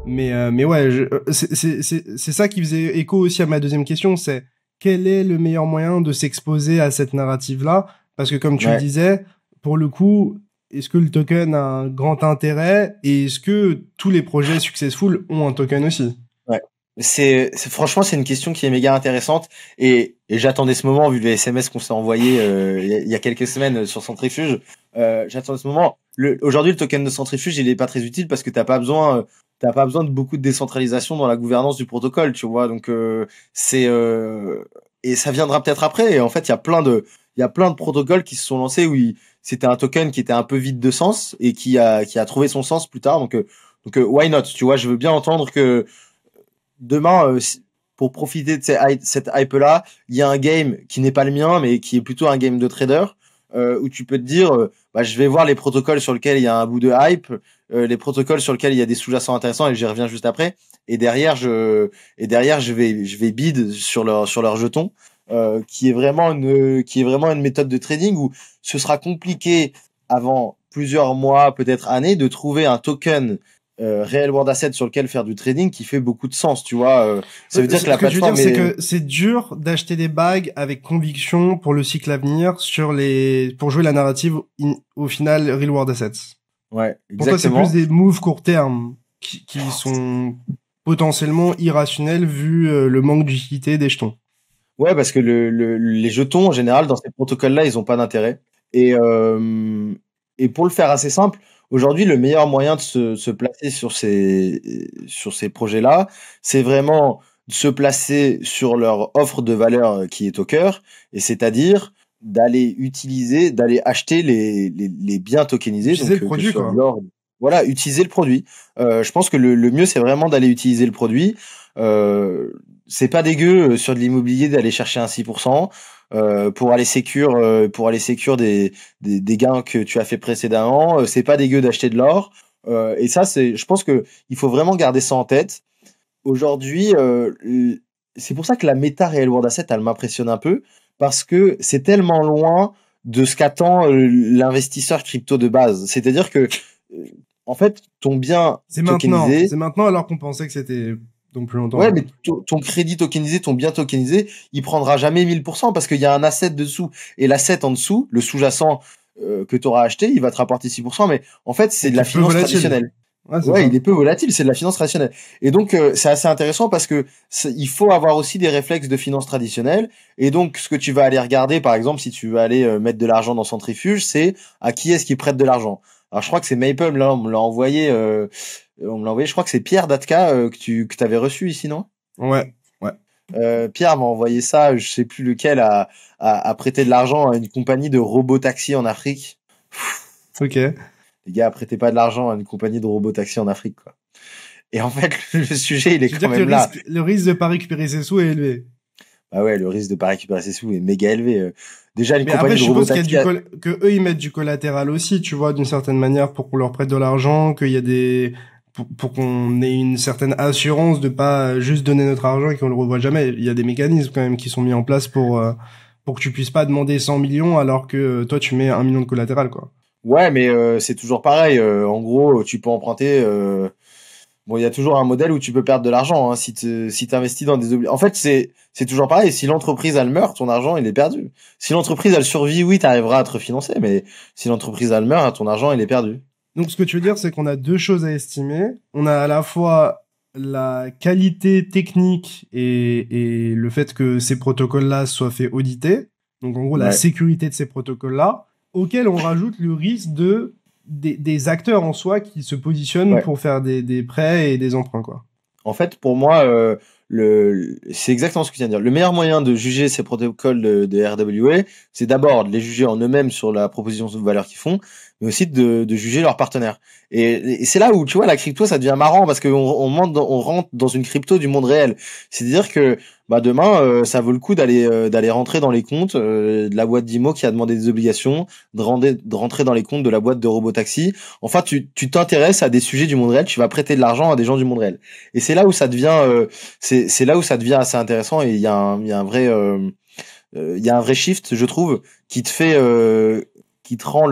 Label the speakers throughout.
Speaker 1: Mais ouais, c'est ça qui faisait écho aussi à ma deuxième question, c'est quel est le meilleur moyen de s'exposer à cette narrative-là? Parce que comme tu le
Speaker 2: Ouais.
Speaker 1: disais, pour le coup, est-ce que le token a un grand intérêt et est-ce que tous les projets successful ont un token aussi?
Speaker 2: Ouais. Franchement, c'est une question qui est méga intéressante et j'attendais ce moment vu les SMS qu'on s'est envoyés il y a quelques semaines sur Centrifuge. J'attendais ce moment. Aujourd'hui, le token de Centrifuge, il est pas très utile parce que t'as pas besoin de beaucoup de décentralisation dans la gouvernance du protocole, tu vois. Donc c'est et ça viendra peut-être après. Et en fait, il y a plein de protocoles qui se sont lancés où c'était un token qui était un peu vide de sens et qui a trouvé son sens plus tard. Donc why not? Tu vois, je veux bien entendre que demain, pour profiter de cette hype-là, il y a un game qui n'est pas le mien, mais qui est plutôt un game de trader, où tu peux te dire, bah, je vais voir les protocoles sur lesquels il y a un bout de hype, les protocoles sur lesquels il y a des sous-jacents intéressants, et j'y reviens juste après. Et derrière, je vais bid sur leur jeton, qui est vraiment une méthode de trading où ce sera compliqué avant plusieurs mois, peut-être années, de trouver un token real world asset sur lequel faire du trading qui fait beaucoup de sens, tu vois. Ça veut dire que
Speaker 1: Ce
Speaker 2: la
Speaker 1: que je veux dire,
Speaker 2: plateforme
Speaker 1: c'est
Speaker 2: est...
Speaker 1: que c'est dur d'acheter des bagues avec conviction pour le cycle à venir pour jouer la narrative au final real world assets.
Speaker 2: Ouais,
Speaker 1: Pour toi, c'est plus
Speaker 2: exactement.
Speaker 1: des moves court terme qui sont potentiellement irrationnels vu le manque d'utilité des jetons.
Speaker 2: Ouais, parce que les jetons, en général, dans ces protocoles-là, ils ont pas d'intérêt. Et pour le faire assez simple, aujourd'hui, le meilleur moyen de se placer sur ces projets-là, c'est vraiment de se placer sur leur offre de valeur qui est au cœur, et c'est-à-dire d'aller acheter les biens tokenisés,
Speaker 1: Utiliser
Speaker 2: donc
Speaker 1: le
Speaker 2: que ce
Speaker 1: produit,
Speaker 2: soit
Speaker 1: quoi.
Speaker 2: l'or. Voilà, utiliser le produit. Je pense que le mieux, c'est vraiment d'aller utiliser le produit. Euh, c'est pas dégueu sur de l'immobilier d'aller chercher un 6% pour aller sécure des gains que tu as fait précédemment. C'est pas dégueu d'acheter de l'or. Et ça, je pense que il faut vraiment garder ça en tête. Aujourd'hui, c'est pour ça que la méta Real World Asset, elle m'impressionne un peu parce que c'est tellement loin de ce qu'attend l'investisseur crypto de base. C'est-à-dire que, euh, en fait, ton bien tokenisé,
Speaker 1: C'est maintenant alors qu'on pensait que c'était donc plus longtemps,
Speaker 2: ouais,
Speaker 1: quoi.
Speaker 2: mais ton crédit tokenisé, ton bien tokenisé, il prendra jamais 1000% parce qu'il y a un asset dessous. Et l'asset en dessous, le sous-jacent que tu auras acheté, il va te rapporter 6%. Mais en fait, c'est
Speaker 1: Et
Speaker 2: de
Speaker 1: qui
Speaker 2: la
Speaker 1: est peu
Speaker 2: finance
Speaker 1: volatile.
Speaker 2: traditionnelle.
Speaker 1: Ouais, c'est
Speaker 2: Ouais, il
Speaker 1: ça.
Speaker 2: est peu volatile, c'est de la finance traditionnelle. Et donc, c'est assez intéressant parce que il faut avoir aussi des réflexes de finance traditionnelle. Et donc, ce que tu vas aller regarder, par exemple, si tu veux aller mettre de l'argent dans Centrifuge, c'est à qui est-ce qui prête de l'argent. Alors, je crois que c'est Maple, là, on me l'a envoyé, je crois que c'est Pierre Datka que t'avais reçu ici, non?
Speaker 1: Ouais, ouais.
Speaker 2: Pierre m'a envoyé ça, je sais plus lequel, à prêter de l'argent à une compagnie de robotaxi en Afrique.
Speaker 1: Ok.
Speaker 2: Les gars, prêtez pas de l'argent à une compagnie de robotaxi en Afrique, quoi. Et en fait, le sujet, il est
Speaker 1: Tu veux
Speaker 2: quand
Speaker 1: dire que
Speaker 2: même là.
Speaker 1: le risque de pas récupérer ses sous est élevé.
Speaker 2: Bah ouais, le risque de pas récupérer ses sous est méga élevé. Déjà, une
Speaker 1: Mais après,
Speaker 2: compagnie de
Speaker 1: je suppose qu'il y a
Speaker 2: robotaxi,
Speaker 1: que eux, ils mettent du collatéral aussi, tu vois, d'une certaine manière, pour qu'on leur prête de l'argent, qu'il y a pour qu'on ait une certaine assurance de pas juste donner notre argent et qu'on le revoit jamais. Il y a des mécanismes quand même qui sont mis en place pour que tu puisses pas demander 100 millions alors que toi, tu mets 1 million de collatéral, quoi.
Speaker 2: ouais, mais c'est toujours pareil. En gros, tu peux emprunter. Bon, il y a toujours un modèle où tu peux perdre de l'argent, hein, si t'investis dans des obligations. En fait, c'est toujours pareil. Si l'entreprise elle meurt, ton argent il est perdu. Si l'entreprise elle survit, oui, t'arriveras à te refinancer, mais si l'entreprise elle meurt, ton argent il est perdu.
Speaker 1: Donc, ce que tu veux dire, c'est qu'on a deux choses à estimer. On a à la fois la qualité technique et le fait que ces protocoles-là soient fait auditer. Donc, en gros, la
Speaker 2: Ouais.
Speaker 1: sécurité de ces protocoles-là, auquel on rajoute le risque des acteurs en soi qui se positionnent
Speaker 2: Ouais.
Speaker 1: pour faire des prêts et des emprunts, quoi.
Speaker 2: En fait, pour moi, c'est exactement ce que tu viens de dire. Le meilleur moyen de juger ces protocoles de RWA, c'est d'abord de les juger en eux-mêmes sur la proposition de valeur qu'ils font, mais aussi de juger leurs partenaires. Et c'est là où, tu vois, la crypto, ça devient marrant parce on rentre dans une crypto du monde réel. C'est-à-dire que bah demain, ça vaut le coup d'aller rentrer dans les comptes de la boîte d'IMO qui a demandé des obligations, de rentrer dans les comptes de la boîte de robotaxi. Enfin, tu t'intéresses à des sujets du monde réel, tu vas prêter de l'argent à des gens du monde réel. Et c'est là où ça devient, c'est là où ça devient assez intéressant et il y a un vrai, il y a un vrai shift, je trouve, qui te rend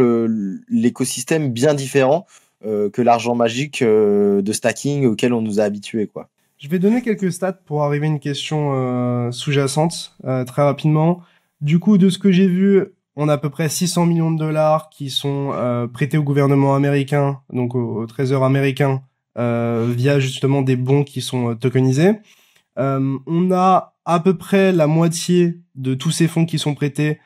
Speaker 2: l'écosystème bien différent que l'argent magique de stacking auquel on nous a habitués, quoi.
Speaker 1: Je vais donner quelques stats pour arriver à une question sous-jacente très rapidement. Du coup, de ce que j'ai vu, on a à peu près 600 millions de dollars qui sont prêtés au gouvernement américain, donc au trésor américain, via justement des bons qui sont tokenisés. On a à peu près la moitié de tous ces fonds qui sont prêtés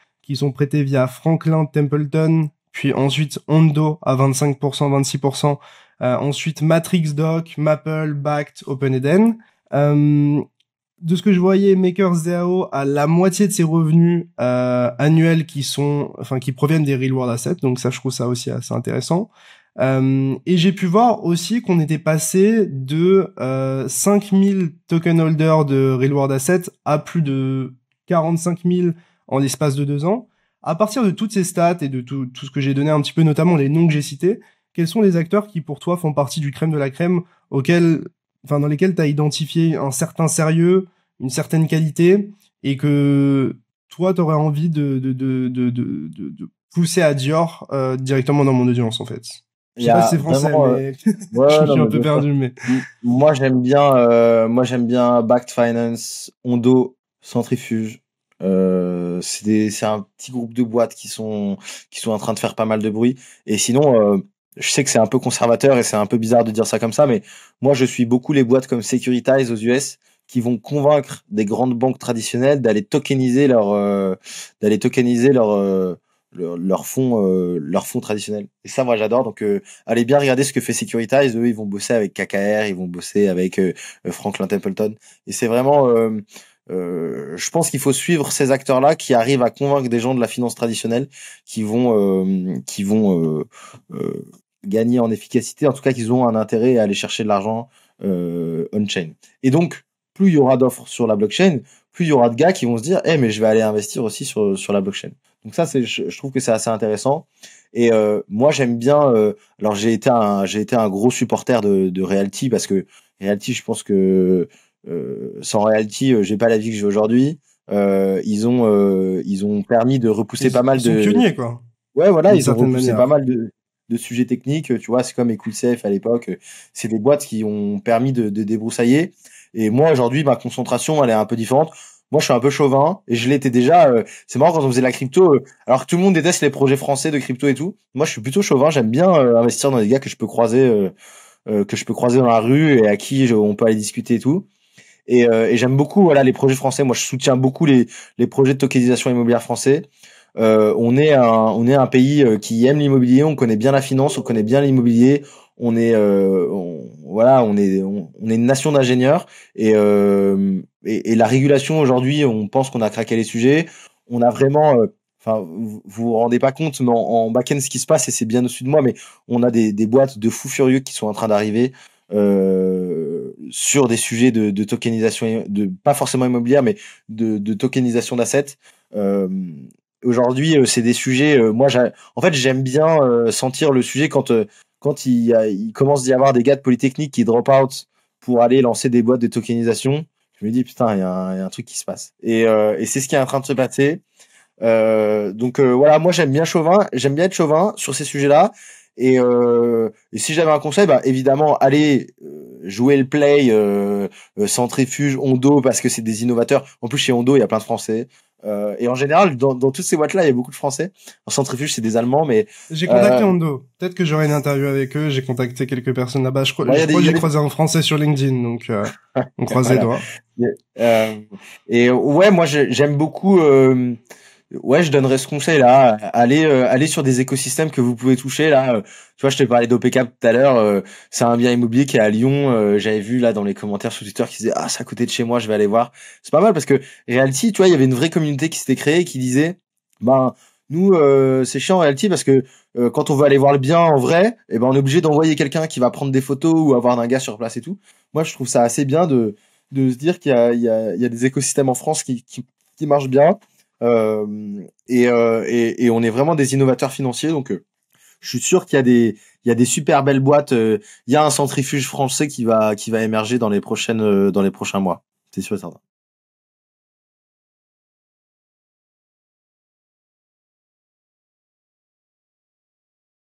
Speaker 1: via Franklin Templeton, puis ensuite Ondo à 25%, 26%, ensuite MatrixDoc, Maple, Bakkt, OpenEden. De ce que je voyais, MakersDAO a la moitié de ses revenus annuels qui proviennent des real world assets, donc ça, je trouve ça aussi assez intéressant. Et j'ai pu voir aussi qu'on était passé de 5000 token holders de real world assets à plus de 45 000 en l'espace de 2 ans. À partir de toutes ces stats et de tout ce que j'ai donné un petit peu, notamment les noms que j'ai cités, quels sont les acteurs qui pour toi font partie du crème de la crème dans lesquels tu as identifié un certain sérieux, une certaine qualité, et que toi, tu aurais envie de pousser à Dior directement dans mon audience, en fait. Je sais pas si c'est français, mais
Speaker 2: ouais,
Speaker 1: je suis un peu perdu. Mais
Speaker 2: moi j'aime bien Bakkt Finance, Ondo, Centrifuge. C'est un petit groupe de boîtes qui sont en train de faire pas mal de bruit. Et sinon, je sais que c'est un peu conservateur et c'est un peu bizarre de dire ça comme ça, mais moi je suis beaucoup les boîtes comme Securitize aux US qui vont convaincre des grandes banques traditionnelles d'aller tokeniser leurs fonds traditionnels. Et ça, moi, j'adore. Donc, allez bien regarder ce que fait Securitize. Eux, ils vont bosser avec KKR, ils vont bosser avec Franklin Templeton. Et c'est vraiment, je pense qu'il faut suivre ces acteurs-là qui arrivent à convaincre des gens de la finance traditionnelle, qui vont gagner en efficacité. En tout cas, qu'ils ont un intérêt à aller chercher de l'argent on-chain. Et donc, plus il y aura d'offres sur la blockchain, plus il y aura de gars qui vont se dire, mais je vais aller investir aussi sur la blockchain. Donc ça, je trouve que c'est assez intéressant. Et moi, j'aime bien. Alors, j'ai été un gros supporter de Realty parce que Realty, je pense que sans Realty, j'ai pas la vie que j'ai aujourd'hui. Ils ont permis de repousser pas mal de.
Speaker 1: Ils sont pionniers, quoi.
Speaker 2: Ouais, voilà, ils ont repoussé pas mal de sujets techniques. Tu vois, c'est comme EcoSafe à l'époque. C'est des boîtes qui ont permis de débroussailler. Et moi, aujourd'hui, ma concentration, elle est un peu différente. Moi, je suis un peu chauvin et je l'étais déjà. C'est marrant quand on faisait la crypto. Alors que tout le monde déteste les projets français de crypto et tout. Moi, je suis plutôt chauvin. J'aime bien investir dans des gars que je peux croiser dans la rue et à qui on peut aller discuter et tout. Et j'aime beaucoup les projets français. Moi, je soutiens beaucoup les projets de tokenisation immobilière français. On est un pays qui aime l'immobilier. On connaît bien la finance. On connaît bien l'immobilier. On est une nation d'ingénieurs et la régulation aujourd'hui, on pense qu'on a craqué les sujets. On a vraiment, vous vous rendez pas compte, mais en back-end ce qui se passe et c'est bien au-dessus de moi, mais on a des boîtes de fous furieux qui sont en train d'arriver sur des sujets de tokenisation, pas forcément immobilière, mais de tokenisation d'assets. Aujourd'hui, c'est des sujets. En fait, j'aime bien sentir le sujet quand il commence d'y avoir des gars de Polytechnique qui drop out pour aller lancer des boîtes de tokenisation, je me dis putain, il y a un truc qui se passe. Et c'est ce qui est en train de se passer. Donc voilà, moi j'aime bien être chauvin sur ces sujets-là. Et si j'avais un conseil, évidemment, allez jouer le play Centrifuge, Ondo, parce que c'est des innovateurs. En plus, chez Ondo, il y a plein de Français. Et en général, dans toutes ces boîtes-là, il y a beaucoup de Français. En Centrifuge, c'est des Allemands, mais...
Speaker 1: J'ai contacté Ondo. Peut-être que j'aurai une interview avec eux. J'ai contacté quelques personnes là-bas. Je crois que j'ai croisé un Français sur LinkedIn, donc on croise les doigts.
Speaker 2: Et ouais, moi, j'aime beaucoup... je donnerais ce conseil-là. Allez sur des écosystèmes que vous pouvez toucher. Là, tu vois, je te parlais d'OPCAP tout à l'heure. C'est un bien immobilier qui est à Lyon. J'avais vu là dans les commentaires sur Twitter qui disaient c'est à côté de chez moi, je vais aller voir. C'est pas mal parce que Realty, tu vois, il y avait une vraie communauté qui s'était créée qui disait nous c'est chiant Realty parce que quand on veut aller voir le bien en vrai, on est obligé d'envoyer quelqu'un qui va prendre des photos ou avoir un gars sur place et tout. Moi, je trouve ça assez bien de se dire qu'il y a des écosystèmes en France qui marchent bien. Et on est vraiment des innovateurs financiers, donc je suis sûr qu'il y a des super belles boîtes. Il y a un centrifuge français qui va émerger dans les prochains mois. C'est sûr et certain.